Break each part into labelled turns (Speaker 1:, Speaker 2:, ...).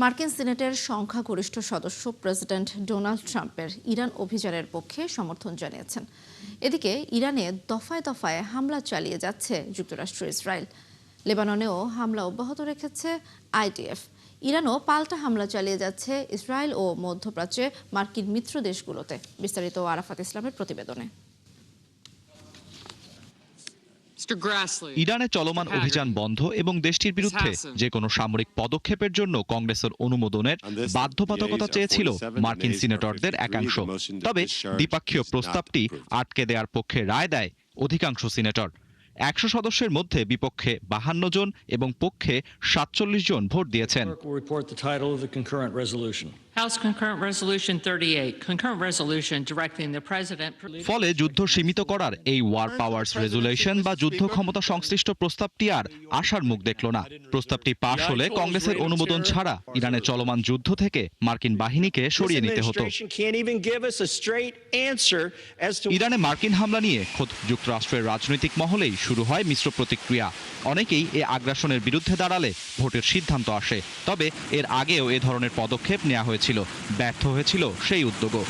Speaker 1: মার্কিন সিনেটের সংখ্যাগরিষ্ঠ সদস্য প্রেসিডেন্ট ডোনাল্ড ট্রাম্পের ইরান অভিযানের পক্ষে সমর্থন জানিয়েছেন। এদিকে ইরানে দফায় দফায় হামলা চালিয়ে যাচ্ছে যুক্তরাষ্ট্র ইসরায়েল। লেবাননেও হামলা অব্যাহত রেখেছে আইডিএফ। ইরানও পাল্টা হামলা চালিয়ে যাচ্ছে ইসরায়েল ও মধ্যপ্রাচ্যে মার্কিন মিত্র দেশগুলোতে। বিস্তারিত আরাফাত ইসলামের প্রতিবেদনে।
Speaker 2: ইরানে চলমান অভিযান বন্ধ এবং দেশটির বিরুদ্ধে যে কোনো সামরিক পদক্ষেপের জন্য কংগ্রেসের অনুমোদনের বাধ্যবাধকতা চেয়েছিল মার্কিন সিনেটরদের একাংশ। তবে দ্বিপক্ষীয় প্রস্তাবটি আটকে দেওয়ার পক্ষে রায় দেয় অধিকাংশ সিনেটর। 100 সদস্যের মধ্যে বিপক্ষে 52 জন এবং পক্ষে 47 জন ভোট দিয়েছেন। ফলে যুদ্ধ সীমিত করার এই ওয়ার পাওয়ার্স রেজুলেশন বা যুদ্ধ ক্ষমতা সংশ্লিষ্ট প্রস্তাবটি আর আশার মুখ দেখল না। প্রস্তাবটি পাশ হলে কংগ্রেসের অনুমোদন ছাড়া ইরানে চলমান যুদ্ধ থেকে মার্কিন বাহিনীকে সরিয়ে নিতে হতো। ইরানে মার্কিন হামলা নিয়ে খোদ যুক্তরাষ্ট্রের রাজনৈতিক মহলেই শুরু হয় মিশ্র প্রতিক্রিয়া। অনেকেই এ আগ্রাসনের বিরুদ্ধে দাঁড়ালে ভোটের সিদ্ধান্ত আসে। তবে এর আগেও এ ধরনের পদক্ষেপ নেওয়া হয়েছিল, ব্যর্থ হয়েছিল সেই উদ্যোগও।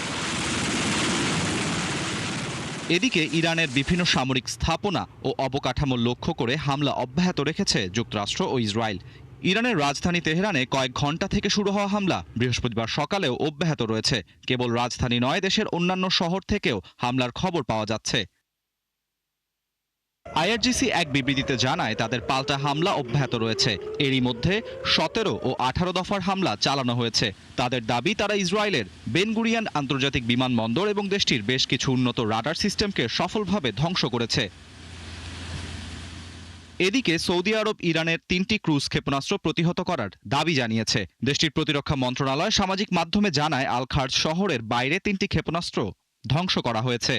Speaker 2: এদিকে ইরানের বিভিন্ন সামরিক স্থাপনা ও অবকাঠামো লক্ষ্য করে হামলা অব্যাহত রেখেছে যুক্তরাষ্ট্র ও ইসরায়েল। ইরানের রাজধানী তেহরানে কয়েক ঘণ্টা থেকে শুরু হওয়া হামলা বৃহস্পতিবার সকালেও অব্যাহত রয়েছে। কেবল রাজধানী নয়, দেশের অন্যান্য শহর থেকেও হামলার খবর পাওয়া যাচ্ছে। আইআরজিসি এক বিবৃতিতে জানায় তাদের পাল্টা হামলা অব্যাহত রয়েছে। এরই মধ্যে 17 ও 18 দফার হামলা চালানো হয়েছে। তাদের দাবি, তারা ইসরায়েলের বেন গুরিয়ন আন্তর্জাতিক বিমানবন্দর এবং দেশটির বেশ কিছু উন্নত রাডার সিস্টেমকে সফলভাবে ধ্বংস করেছে। এদিকে সৌদি আরব ইরানের 3টি ক্রুজ ক্ষেপণাস্ত্র প্রতিহত করার দাবি জানিয়েছে। দেশটির প্রতিরক্ষা মন্ত্রণালয় সামাজিক মাধ্যমে জানায়, আল খার্জ শহরের বাইরে 3টি ক্ষেপণাস্ত্র ধ্বংস করা হয়েছে।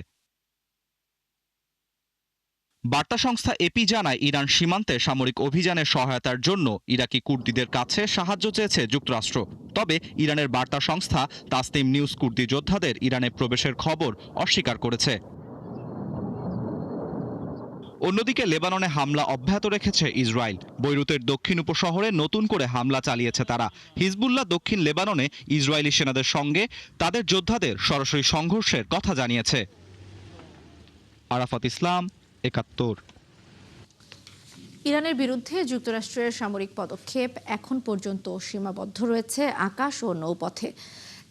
Speaker 2: বার্তা সংস্থা এপি জানায়, ইরান সীমান্তে সামরিক অভিযানের সহায়তার জন্য ইরাকি কুর্দিদের কাছে সাহায্য চেয়েছে যুক্তরাষ্ট্র। তবে ইরানের বার্তা সংস্থা তাসনিম নিউজ কুর্দি যোদ্ধাদের ইরানে প্রবেশের খবর অস্বীকার করেছে। অন্যদিকে লেবাননে হামলা অব্যাহত রেখেছে ইসরায়েল। বৈরুতের দক্ষিণ উপশহরে নতুন করে হামলা চালিয়েছে তারা। হিজবুল্লাহ দক্ষিণ লেবাননে ইসরায়েলি সেনাদের সঙ্গে তাদের যোদ্ধাদের সরাসরি সংঘর্ষের কথা জানিয়েছে। আরাফাত ইসলাম, 71।
Speaker 1: ইরানের বিরুদ্ধে যুক্তরাষ্ট্রের সামরিক পদক্ষেপ এখন পর্যন্ত সীমাবদ্ধ রয়েছে আকাশ ও নৌপথে।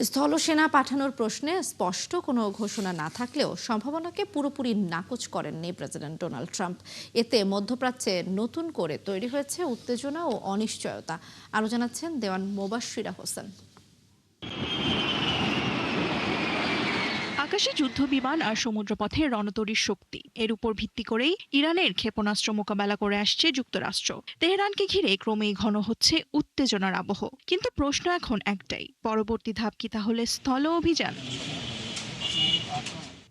Speaker 1: স্থলসেনা পাঠানোর প্রশ্নে স্পষ্ট কোনো ঘোষণা না থাকলেও সম্ভাবনাকে পুরোপুরি নাকচ করেননি প্রেসিডেন্ট ডোনাল্ড ট্রাম্প। এতে মধ্যপ্রাচ্যে নতুন করে তৈরি হয়েছে উত্তেজনা ও অনিশ্চয়তা। আরও জানাচ্ছেন দেওয়ান মোবাশ্বিরা হোসেন।
Speaker 3: আকাশে যুদ্ধ বিমান আর সমুদ্রপথে রণতরীর শক্তি, এর উপর ভিত্তি করেই ইরানের ক্ষেপণাস্ত্র মোকাবেলা করে আসছে যুক্তরাষ্ট্র। তেহরানকে ঘিরে ক্রমেই ঘন হচ্ছে উত্তেজনার আবহ। কিন্তু প্রশ্ন এখন একটাই, পরবর্তী ধাপ কি তাহলে স্থল অভিযান?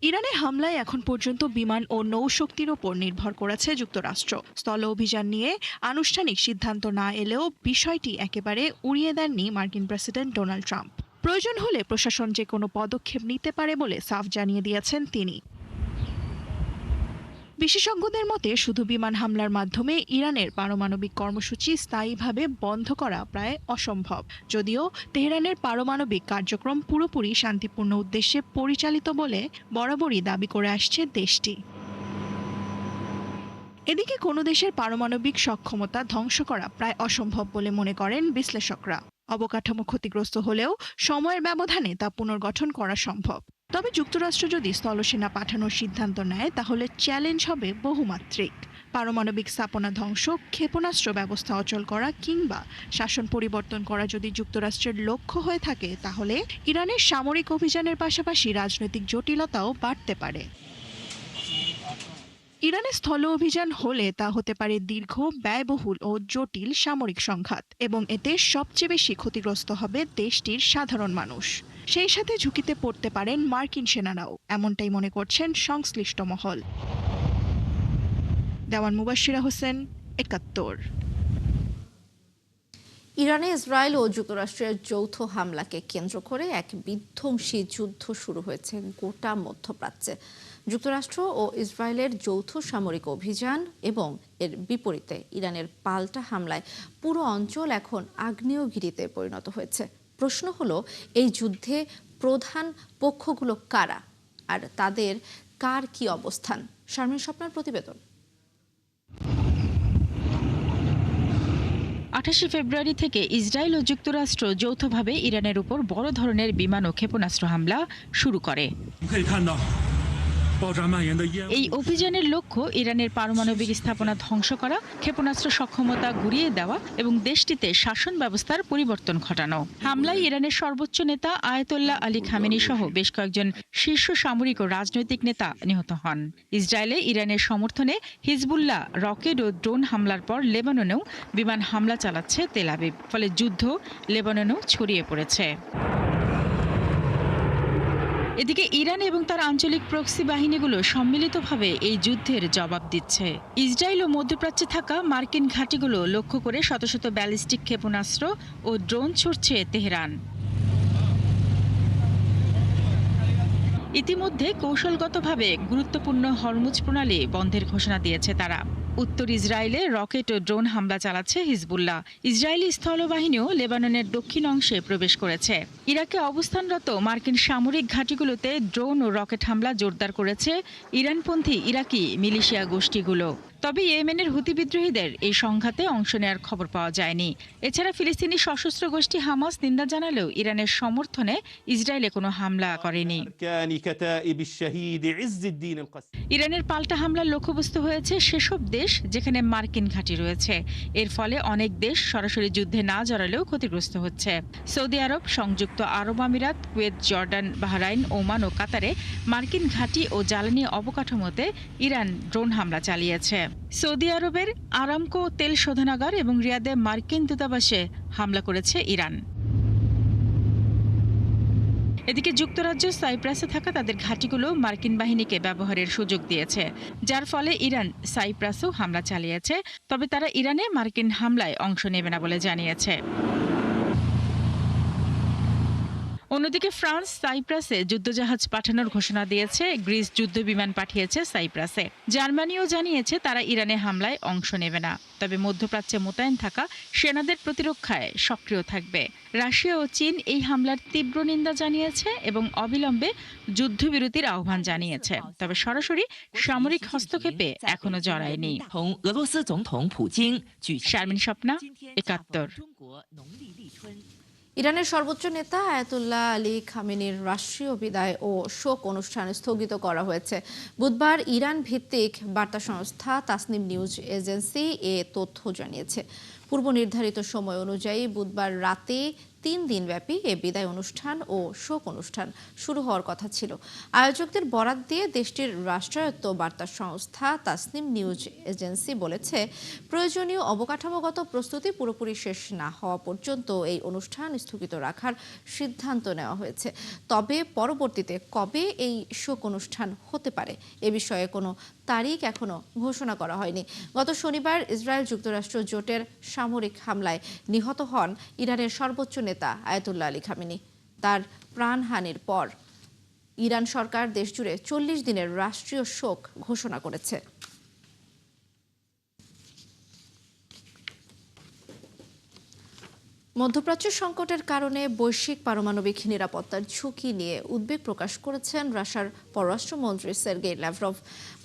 Speaker 3: ইরানে হামলায় এখন পর্যন্ত বিমান ও নৌশক্তির ওপর নির্ভর করেছে যুক্তরাষ্ট্র। স্থল অভিযান নিয়ে আনুষ্ঠানিক সিদ্ধান্ত না এলেও বিষয়টি একেবারে উড়িয়ে দেননি মার্কিন প্রেসিডেন্ট ডোনাল্ড ট্রাম্প। প্রয়োজন হলে প্রশাসন যে কোনো পদক্ষেপ নিতে পারে বলে সাফ জানিয়ে দিয়েছেন তিনি। বিশেষজ্ঞদের মতে শুধু বিমান হামলার মাধ্যমে ইরানের পারমাণবিক কর্মসূচি স্থায়ীভাবে বন্ধ করা প্রায় অসম্ভব, যদিও তেহরানের পারমাণবিক কার্যক্রম পুরোপুরি শান্তিপূর্ণ উদ্দেশ্যে পরিচালিত বলে বরাবরই দাবি করে আসছে দেশটি। এদিকে কোনো দেশের পারমাণবিক সক্ষমতা ধ্বংস করা প্রায় অসম্ভব বলে মনে করেন বিশ্লেষকরা। অবকাঠামো ক্ষতিগ্রস্ত হলেও সময়ের ব্যবধানে তা পুনর্গঠন করা সম্ভব। তবে যুক্তরাষ্ট্র যদি স্থলসেনা পাঠানোর সিদ্ধান্ত নেয় তাহলে চ্যালেঞ্জ হবে বহুমাত্রিক। পারমাণবিক স্থাপনা ধ্বংস, ক্ষেপণাস্ত্র ব্যবস্থা অচল করা কিংবা শাসন পরিবর্তন করা যদি যুক্তরাষ্ট্রের লক্ষ্য হয়ে থাকে, তাহলে ইরানের সামরিক অভিযানের পাশাপাশি রাজনৈতিক জটিলতাও বাড়তে পারে। ইরানে স্থল অভিযান হলে তা হতে পারে দীর্ঘ, ব্যয়বহুল ও জটিল সামরিক সংঘাত, এবং এতে সবচেয়ে বেশি ক্ষতিগ্রস্ত হবে দেশটির সাধারণ মানুষ। সেই সাথে ঝুঁকিতে পড়তে পারেন মার্কিন সেনারাও, এমনটাই মনে করছেন সংশ্লিষ্ট মহল। দেওয়ান মুবাশ্বিরা হোসেন, 71।
Speaker 1: ইরানে ইসরায়েল ও যুক্তরাষ্ট্রের যৌথ হামলাকে কেন্দ্র করে এক বিধ্বংসী যুদ্ধ শুরু হয়েছে গোটা মধ্যপ্রাচ্যে। যুক্তরাষ্ট্র ও ইসরায়েলের যৌথ সামরিক অভিযান এবং এর বিপরীতে ইরানের পাল্টা হামলায় পুরো অঞ্চল এখন আগ্নেয়গিরিতে পরিণত হয়েছে। প্রশ্ন হলো, এই যুদ্ধে প্রধান পক্ষগুলো কারা আর তাদের কার কি অবস্থান? শারমিন স্বপ্নার প্রতিবেদন।
Speaker 4: 28 ফেব্রুয়ারি থেকে ইসরায়েল ও যুক্তরাষ্ট্র যৌথভাবে ইরানের উপর বড় ধরনের বিমান ও ক্ষেপণাস্ত্র হামলা শুরু করে। এই অভিযানের লক্ষ্য ইরানের পারমাণবিক স্থাপনা ধ্বংস করা, ক্ষেপণাস্ত্র সক্ষমতা গুঁড়িয়ে দেওয়া এবং দেশটিতে শাসন ব্যবস্থার পরিবর্তন ঘটানো। হামলায় ইরানের সর্বোচ্চ নেতা আয়াতুল্লাহ আলী খামেনি সহ বেশ কয়েকজন শীর্ষ সামরিক ও রাজনৈতিক নেতা নিহত হন। ইসরায়েলে ইরানের সমর্থনে হিজবুল্লাহ রকেট ও ড্রোন হামলার পর লেবাননেও বিমান হামলা চালাচ্ছে তেল আবিব। ফলে যুদ্ধ লেবাননেও ছড়িয়ে পড়েছে। এদিকে ইরান এবং তার আঞ্চলিক প্রক্সি বাহিনীগুলো সম্মিলিতভাবে এই যুদ্ধের জবাব দিচ্ছে। ইসরায়েল ও মধ্যপ্রাচ্যে থাকা মার্কিন ঘাঁটিগুলো লক্ষ্য করে শত শত ব্যালিস্টিক ক্ষেপণাস্ত্র ও ড্রোন ছুড়ছে তেহরান। ইতিমধ্যে কৌশলগতভাবে গুরুত্বপূর্ণ হরমুজ প্রণালী বন্ধের ঘোষণা দিয়েছে তারা। উত্তর ইসরায়েলে রকেট ও ড্রোন হামলা চালাচ্ছে হিজবুল্লাহ। ইসরায়েলি স্থলবাহিনীও লেবাননের দক্ষিণ অংশে প্রবেশ করেছে। ইরাকে অবস্থানরত মার্কিন সামরিক ঘাঁটিগুলোতে ড্রোন ও রকেট হামলা জোরদার করেছে ইরানপন্থী ইরাকি মিলিশিয়া গোষ্ঠীগুলো। তবে ইয়েমেনের হুতি বিদ্রোহীদের এই সংঘাতে অংশ নেওয়ার খবর পাওয়া যায়নি। এছাড়া ফিলিস্তিনি সশস্ত্র গোষ্ঠী হামাস নিন্দা জানালেও ইরানের সমর্থনে ইসরায়েলে কোনো হামলা করেনি। ইরানের পাল্টা হামলার লক্ষ্যবস্তু হয়েছে সেসব দেশ যেখানে মার্কিন ঘাঁটি রয়েছে। এর ফলে অনেক দেশ সরাসরি যুদ্ধে না জড়ালেও ক্ষতিগ্রস্ত হচ্ছে। সৌদি আরব, সংযুক্ত আরব আমিরাত, কুয়েত, জর্ডান, বাহরাইন, ওমান ও কাতারে মার্কিন ঘাঁটি ও জ্বালানি অবকাঠামোতে ইরান ড্রোন হামলা চালিয়েছে। সৌদি আরবের আরামকো তেল শোধনাগার এবং রিয়াদে মার্কিন দূতাবাসে হামলা করেছে ইরান। এদিকে যুক্তরাজ্য সাইপ্রাসে থাকা তাদের ঘাঁটিগুলো মার্কিন বাহিনীকে ব্যবহারের সুযোগ দিয়েছে, যার ফলে ইরান সাইপ্রাসেও হামলা চালিয়েছে। তবে তারা ইরানে মার্কিন হামলায় অংশ নেবে না বলে জানিয়েছে। অন্যদিকে ফ্রান্স সাইপ্রাসে যুদ্ধজাহাজ পাঠানোর ঘোষণা দিয়েছে। গ্রিস যুদ্ধবিমান পাঠিয়েছে সাইপ্রাসে। জার্মানিও জানিয়েছে তারা ইরানে হামলায় অংশ নেবে না, তবে মধ্যপ্রাচ্যে মোতায়েন থাকা সেনাদের প্রতিরক্ষায় সক্রিয় থাকবে। রাশিয়া ও চীন এই হামলার তীব্র নিন্দা জানিয়েছে এবং অবিলম্বে যুদ্ধবিরতির আহ্বান জানিয়েছে, তবে সরাসরি সামরিক হস্তক্ষেপে এখনো জড়ায়নি। শারমিন স্বপ্না, ৭১।
Speaker 1: ইরানের সর্বোচ্চ নেতা আয়াতুল্লাহ আলী খামেনির রাষ্ট্রীয় বিদায় ও শোক অনুষ্ঠান স্থগিত করা হয়েছে। বুধবার ইরান ভিত্তিক বার্তা সংস্থা তাসনিম নিউজ এজেন্সি এ তথ্য জানিয়েছে। পূর্ব নির্ধারিত সময় অনুযায়ী বুধবার রাতে 3 দিনব্যাপী এ বিদায় অনুষ্ঠান ও শোক অনুষ্ঠান শুরু হওয়ার কথা ছিল। আয়োজকদের বরাত দিয়ে দেশটির রাষ্ট্রায়ত্ত বার্তা সংস্থা তাসনিম নিউজ এজেন্সি বলেছে, প্রয়োজনীয় অবকাঠামোগত প্রস্তুতি পুরোপুরি শেষ না হওয়া পর্যন্ত এই অনুষ্ঠান স্থগিত রাখার সিদ্ধান্ত নেওয়া হয়েছে। তবে পরবর্তীতে কবে এই শোক অনুষ্ঠান হতে পারে এ বিষয়ে কোনো তারিখ এখনো ঘোষণা করা হয়নি। গত শনিবার ইসরায়েল যুক্তরাষ্ট্র জোটের সামরিক হামলায় নিহত হন ইরানের সর্বোচ্চ নেতা আয়াতুল্লাহ আলী খামেনি। তার প্রাণহানির পর ইরান সরকার দেশজুড়ে 40 দিনের রাষ্ট্রীয় শোক ঘোষণা করেছে। মধ্যপ্রাচ্য সংকটের কারণে বৈশ্বিক পারমাণবিক নিরাপত্তার ঝুঁকি নিয়ে উদ্বেগ প্রকাশ করেছেন রাশিয়ার পররাষ্ট্রমন্ত্রী সের্গেই ল্যাভরভ।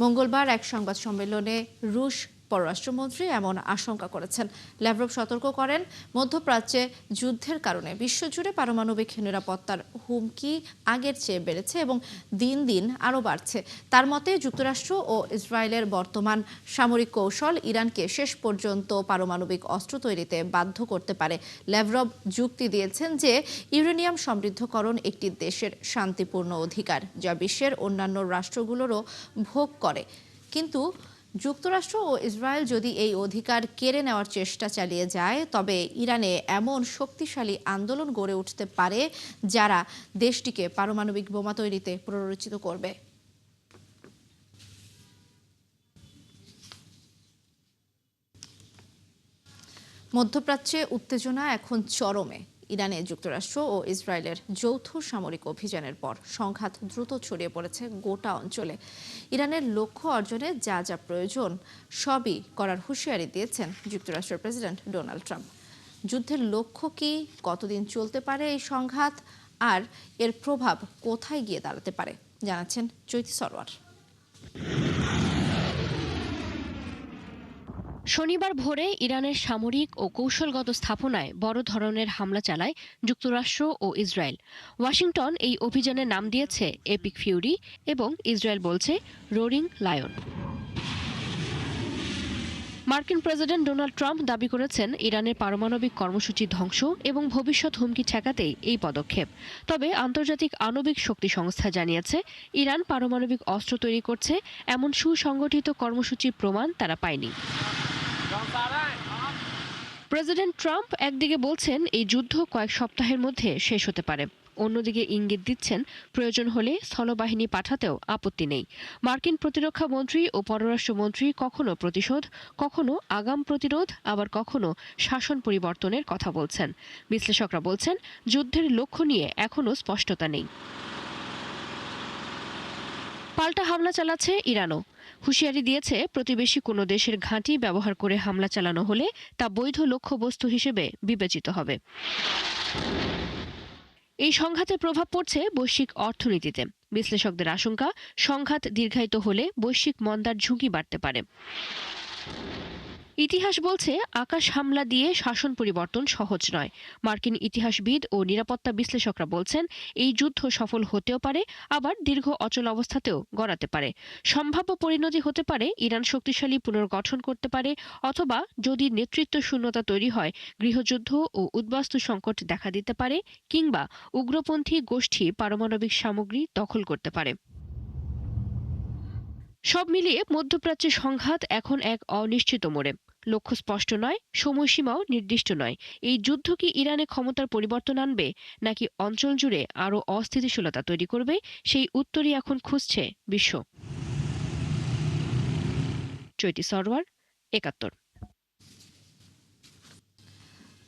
Speaker 1: মঙ্গলবার এক সংবাদ সম্মেলনে রুশ পররাষ্ট্রমন্ত্রী এমন আশঙ্কা করেছেন। ল্যাভরভ সতর্ক করেন, মধ্যপ্রাচ্যে যুদ্ধের কারণে বিশ্বজুড়ে পারমাণবিক নিরাপত্তার হুমকি আগের চেয়ে বেড়েছে এবং দিন দিন আরও বাড়ছে। তার মতে যুক্তরাষ্ট্র ও ইসরায়েলের বর্তমান সামরিক কৌশল ইরানকে শেষ পর্যন্ত পারমাণবিক অস্ত্র তৈরিতে বাধ্য করতে পারে। ল্যাভরভ যুক্তি দিয়েছেন যে ইউরেনিয়াম সমৃদ্ধকরণ একটি দেশের শান্তিপূর্ণ অধিকার, যা বিশ্বের অন্যান্য রাষ্ট্রগুলোরও ভোগ করে। কিন্তু যুক্তরাষ্ট্র ও ইসরায়েল যদি এই অধিকার কেড়ে নেওয়ার চেষ্টা চালিয়ে যায়, তবে ইরানে এমন শক্তিশালী আন্দোলন গড়ে উঠতে পারে যারা দেশটিকে পারমাণবিক বোমা তৈরিতে প্ররোচিত করবে। মধ্যপ্রাচ্যে উত্তেজনা এখন চরমে। ইরানে যুক্তরাষ্ট্র ও ইসরায়েলের যৌথ সামরিক অভিযানের পর সংঘাত দ্রুত ছড়িয়ে পড়েছে গোটা অঞ্চলে। ইরানের লক্ষ্য অর্জনে যা যা প্রয়োজন সবই করার হুঁশিয়ারি দিয়েছেন যুক্তরাষ্ট্রের প্রেসিডেন্ট ডোনাল্ড ট্রাম্প। যুদ্ধের লক্ষ্য কি, কতদিন চলতে পারে এই সংঘাত, আর এর প্রভাব কোথায় গিয়ে দাঁড়াতে পারে জানাচ্ছেন চৈতি সরওয়ার।
Speaker 5: শনিবার ভোরে ইরানের সামরিক ও কৌশলগত স্থাপনায় বড় ধরনের হামলা চালায় যুক্তরাষ্ট্র ও ইসরায়েল। ওয়াশিংটন এই অভিযানের নাম দিয়েছে এপিক ফিউরি এবং ইসরায়েল বলছে রোরিং লায়ন। মার্কিন প্রেসিডেন্ট ডোনাল্ড ট্রাম্প দাবি করেছেন ইরানের পারমাণবিক কর্মসূচি ধ্বংস এবং ভবিষ্যৎ হুমকি ঠেকাতেই এই পদক্ষেপ। তবে আন্তর্জাতিক আণবিক শক্তি সংস্থা জানিয়েছে ইরান পারমাণবিক অস্ত্র তৈরি করছে এমন সুসংগঠিত কর্মসূচির প্রমাণ তারা পায়নি। প্রেসিডেন্ট ট্রাম্প একদিকে বলছেন এই যুদ্ধ কয়েক সপ্তাহের মধ্যে শেষ হতে পারে, অন্যদিকে ইঙ্গিত দিচ্ছেন প্রয়োজন হলে স্থলবাহিনী পাঠাতেও আপত্তি নেই। মার্কিন প্রতিরক্ষা মন্ত্রী ও পররাষ্ট্রমন্ত্রী কখনো প্রতিশোধ, কখনো আগাম প্রতিরোধ, আবার কখনো শাসন পরিবর্তনের কথা বলছেন। বিশ্লেষকরা বলছেন যুদ্ধের লক্ষ্য নিয়ে এখনো স্পষ্টতা নেই। পাল্টা হামলা চালাচ্ছে ইরানও। হুঁশিয়ারি দিয়েছে প্রতিবেশী কোনো দেশের ঘাঁটি ব্যবহার করে হামলা চালানো হলে তা বৈধ লক্ষ্যবস্তু হিসেবে বিবেচিত হবে। এই সংঘাতের প্রভাব পড়ছে বৈশ্বিক অর্থনীতিতে। বিশ্লেষকদের আশঙ্কা, সংঘাত দীর্ঘায়িত হলে বৈশ্বিক মন্দার ঝুঁকি বাড়তে পারে। ইতিহাস বলছে আকাশ হামলা দিয়ে শাসন পরিবর্তন সহজ নয়। মার্কিন ইতিহাসবিদ ও নিরাপত্তা বিশ্লেষকরা বলছেন এই যুদ্ধ সফল হতেও পারে, আবার দীর্ঘ অচল অবস্থাতেও গড়াতে পারে। সম্ভাব্য পরিণতি হতে পারে ইরান শক্তিশালী পুনর্গঠন করতে পারে, অথবা যদি নেতৃত্ব শূন্যতা তৈরি হয় গৃহযুদ্ধ ও উদ্বাস্তু সংকট দেখা দিতে পারে, কিংবা উগ্রপন্থী গোষ্ঠী পারমাণবিক সামগ্রী দখল করতে পারে। সব মিলিয়ে মধ্যপ্রাচ্যের সংঘাত এখন এক অনিশ্চিত মোড়ে। লক্ষ্য স্পষ্ট নয়, সময়সীমাও নির্দিষ্ট নয়। এই যুদ্ধ কি ইরানে ক্ষমতার পরিবর্তন আনবে, নাকি অঞ্চল জুড়ে আরও অস্থিতিশীলতা তৈরি করবে, সেই উত্তরই এখন খুঁজছে বিশ্ব। চৈতি সরওয়ার, ৭১।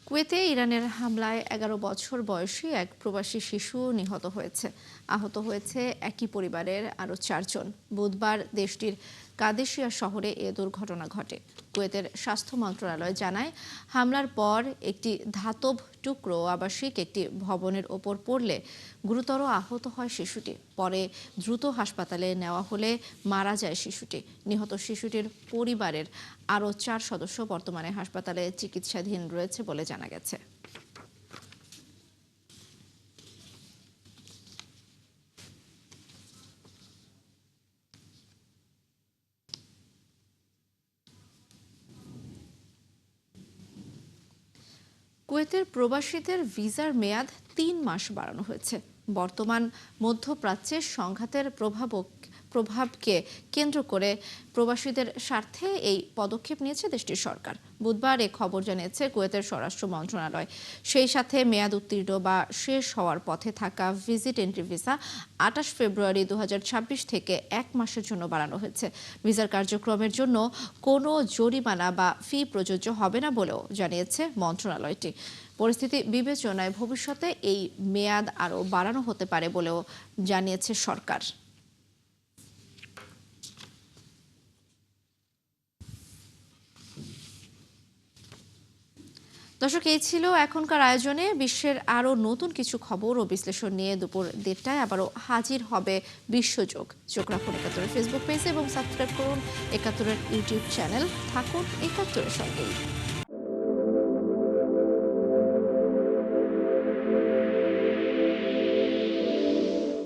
Speaker 1: কুয়েতে ইরানের হামলায় ১১ বছর বয়সী এক প্রবাসী শিশু নিহত হয়েছে। আহত হয়েছে একই পরিবারের আরও ৪ জন। বুধবার দেশটির কাদেশিয়া শহরে এ দুর্ঘটনা ঘটে। কুয়েতের স্বাস্থ্য মন্ত্রণালয় জানায়, হামলার পর একটি ধাতব টুকরো আবাসিক একটি ভবনের ওপর পড়লে গুরুতর আহত হয় শিশুটি। পরে দ্রুত হাসপাতালে নেওয়া হলে মারা যায় শিশুটি। নিহত শিশুটির পরিবারের আরও ৪ সদস্য বর্তমানে হাসপাতালে চিকিৎসাধীন রয়েছে বলে জানা গেছে। কুয়েতের প্রবাসীদের ভিসার মেয়াদ ৩ মাস বাড়ানো হয়েছে। বর্তমান মধ্যপ্রাচ্যের সংঘাতের প্রভাবকে কেন্দ্র করে প্রবাসীদের স্বার্থে এই পদক্ষেপ নিয়েছে দেশটির সরকার। বুধবার এ খবর জানিয়েছে কুয়েতের স্বরাষ্ট্র মন্ত্রণালয়। সেই সাথে মেয়াদ উত্তীর্ণ বা শেষ হওয়ার পথে থাকা ভিজিট এন্ট্রি ভিসা ২৮ ফেব্রুয়ারি ২০২৬ থেকে ১ মাসের জন্য বাড়ানো হয়েছে। ভিসার কার্যক্রমের জন্য কোনো জরিমানা বা ফি প্রযোজ্য হবে না বলেও জানিয়েছে মন্ত্রণালয়টি। পরিস্থিতি বিবেচনায় ভবিষ্যতে এই মেয়াদ আরও বাড়ানো হতে পারে বলেও জানিয়েছে সরকার। দর্শক, এই ছিল এখনকার আয়োজনে। বিশ্বের আরও নতুন কিছু খবর ও বিশ্লেষণ নিয়ে দুপুর ১:৩০ আবারও হাজির হবে বিশ্বযোগ। চোখ রাখুন ৭১-এর ফেসবুক পেজে এবং সাবস্ক্রাইব করুন ৭১-এর ইউটিউব চ্যানেল। থাকুন ৭১-এর সঙ্গেই।